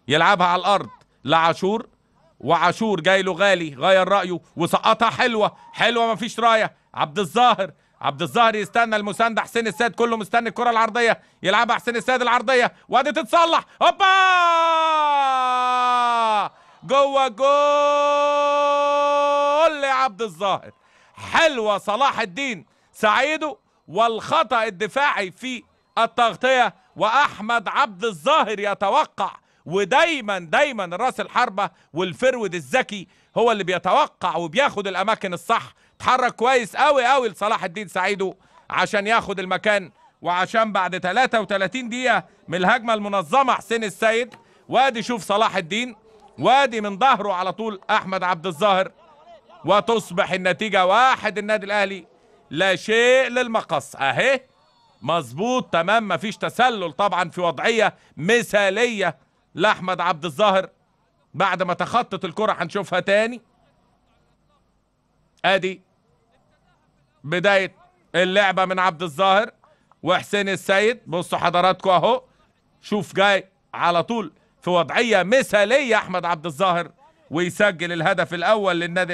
يلعبها على الارض لعاشور، وعاشور جاي له غالي غير رايه وسقطها حلوه حلوه مفيش رايه. عبد الظاهر، عبد الظاهر يستنى المسانده، حسين السيد كله مستني الكره العرضيه، يلعبها حسين السيد العرضيه وادي تتصلح، هوبا جوه جول لعبد الظاهر. حلوه صلاح الدين سعيده، والخطأ الدفاعي في التغطيه، واحمد عبد الظاهر يتوقع. ودايما دايما راس الحربة والفرود الذكي هو اللي بيتوقع وبياخد الاماكن الصح. اتحرك كويس قوي قوي لصلاح الدين سعيده عشان ياخد المكان، وعشان بعد 33 دقيقة من الهجمة المنظمة حسين السيد، وادي شوف صلاح الدين، وادي من ظهره على طول احمد عبد الظاهر، وتصبح النتيجة 1 النادي الاهلي لا شيء للمقص. اهي مظبوط تمام، مفيش تسلل طبعا، في وضعية مثالية لاحمد عبد الظاهر بعد ما تخطط الكرة. هنشوفها تاني، ادي بداية اللعبة من عبد الظاهر وحسين السيد. بصوا حضراتكم اهو، شوف جاي على طول في وضعية مثالية احمد عبد الظاهر ويسجل الهدف الاول للنادي.